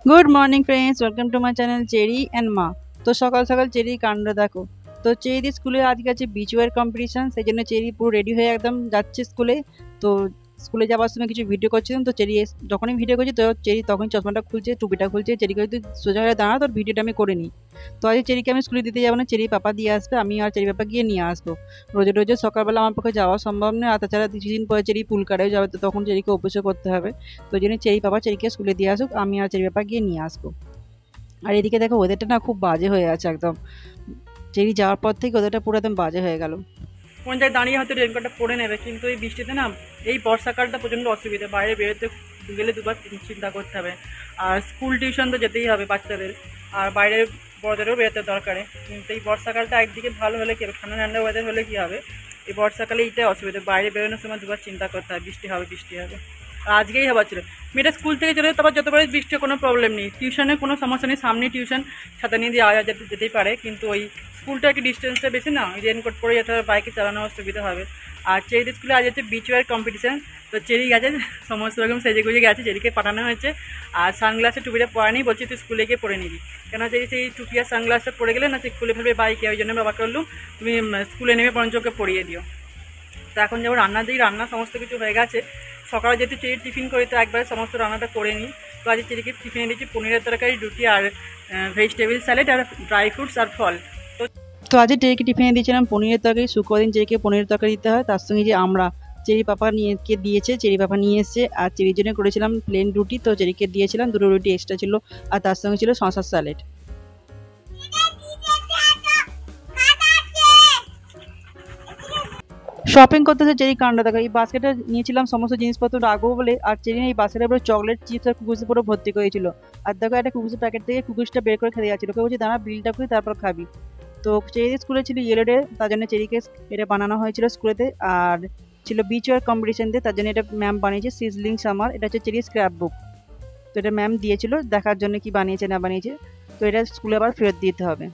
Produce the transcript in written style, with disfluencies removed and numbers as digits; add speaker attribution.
Speaker 1: Good morning friends, welcome to my channel cherry and মা। তো সকাল সকাল চেরি কাণ্ড দেখো। তো চেরি স্কুলে আজকে আছে বিচ ওয়ার কম্পিটিশন, সেই জন্য চেরি পুরো রেডি হয়ে একদম যাচ্ছে স্কুলে। তো স্কুলে যাওয়ার সময় কিছু ভিডিও করছিলাম, তো চেরি যখনই ভিডিও করছি তো চেরি তখন চশমাটা খুলছে, টুপিটা খুলছে। চেরিকে তুই সোজা হয়ে দাঁড়া, তোর ভিডিওটা আমি করে নিই। তো আজ চেরিকে আমি স্কুলে দিতে যাবো না, চেরি পাপা দিয়ে আসবে, আমি আর চেরি পাপা গিয়ে নিয়ে আসবো। রোজে রোজে সকালবেলা আমার পক্ষে যাওয়া সম্ভব নয়, আর তাছাড়া কিছুদিন পরে চেরি পুলকারেও যাবে, তো তখন চেরিকে অফিসও করতে হবে। তো ওই জন্য চেরি পাপা চেরিকে স্কুলে দিয়ে আসুক, আমি আর চেরি পাপা গিয়ে নিয়ে আসবো। আর এদিকে দেখো ওয়েদারটা না খুব বাজে হয়ে আছে একদম। চেরি যাওয়ার পর থেকে ওয়েদারটা পুরো একদম বাজে হয়ে গেল।
Speaker 2: কোন জায়গায় দাঁড়িয়ে হয়তো রেনকোটটা পরে নেবে, কিন্তু এই বৃষ্টিতে না, এই বর্ষাকালটা প্রচণ্ড অসুবিধা। বাইরে বেরোতে গেলে দুবার চিন্তা করতে হবে। আর স্কুল টিউশন তো যেতেই হবে বাচ্চাদের, আর বাইরে বড়দেরও বেরোতে দরকারে। কিন্তু এই বর্ষাকালটা একদিকে ভালো হলে কি হবে, ঠান্ডা ঠান্ডা ওয়েদার হলে কী হবে, এই বর্ষাকালে এইটাই অসুবিধা। বাইরে বেরোনোর সময় দুবার চিন্তা করতে হয়, বৃষ্টি হবে বৃষ্টি হবে। আর আজকেই হবার ছিল, মেয়েটা স্কুল থেকে চলে তারপর যতবারই বৃষ্টি কোনো প্রবলেম নেই, টিউশনের কোনো সমস্যা নেই, সামনে টিউশন, ছাতা নিয়ে দিয়ে আওয়া যেতেই পারে। কিন্তু ওই স্কুলটা একটু ডিস্টেন্সটা বেশি না, ওই রেনকোট পরে যেতে হবে, বাইকে চালানো অসুবিধা হবে। আর চেরিদের স্কুলে আজ হচ্ছে বিচ ওয়ার কম্পিটিশান। তো চেরি গেছে সমস্ত রকম সেজে গুজে গেছে, চেরিকে পাঠানো হয়েছে। আর সানগ্লাসে টুপিটা পরা নেই, বলছি তুই স্কুলে গিয়ে পরে নিবি, কেন চেরি সেই টুপি আর সানগ্লাসটা পরে গেলে না সে খুলে ফেলবে বাইকে। ওই জন্য বাবাকে বললুম তুমি স্কুলে নেমে বরঞ্চ ওকে পরিয়ে দিও। তো এখন যেমন রান্না দিই, রান্না সমস্ত কিছু হয়ে গেছে। সকালে যেহেতু চেরি টিফিন করি তো একবারে সমস্ত রান্নাটা করে নিই। তো আজ চেরিকে টিফিনে দিচ্ছি পনিরের তরকারি, রুটি আর ভেজিটেবিল স্যালাড আর ড্রাই ফ্রুটস আর ফল।
Speaker 1: তো আজকে চেরিকে টিফিনে দিয়েছিলাম পনিরের তরকারি। শুক্রদিন চেরিকে পনিরের তরকারি দিতে হয়, তার সঙ্গে যে আমরা চেরি পাপা নিয়ে দিয়েছে, চেরি পাপা নিয়ে এসছে। আর চেরির জন্য করেছিলাম প্লেন রুটি, তো চেরিকে দিয়েছিলাম দুটো রুটি এক্সট্রা ছিল, আর তার সঙ্গে ছিল শশার স্যালাড। শপিং করতেছে চেরি কাণ্ড দেখো। এই বাস্কেটে নিয়েছিলাম সমস্ত জিনিসপত্র রাখবো বলে, আর চেরি এই বাস্কেটের উপরে চকলেট, চিপস আর কুকিজের পুরো ভর্তি করেছিল। আর দেখো একটা কুকিজের প্যাকেট থেকে কুকিজটা বের করে খেতে যাচ্ছিল, ওকে বলছি দাঁড়া বিলটা করি তারপর খাবি। তো চেরি স্কুলে ছিল ইয়েলো ডে, তার জন্য চেরিকে এটা বানানো হয়েছিল স্কুলেতে। আর ছিল বিচ ওয়ার কম্পিটিশন ডে, তার জন্য এটা ম্যাম বানিয়েছে সিজলিং সামার। এটা হচ্ছে চেরি স্ক্র্যাপ বুক। তো এটা ম্যাম দিয়েছিল দেখার জন্য কি বানিয়েছে না বানিয়েছে। তো এটা স্কুলে আবার ফেরত দিতে হবে।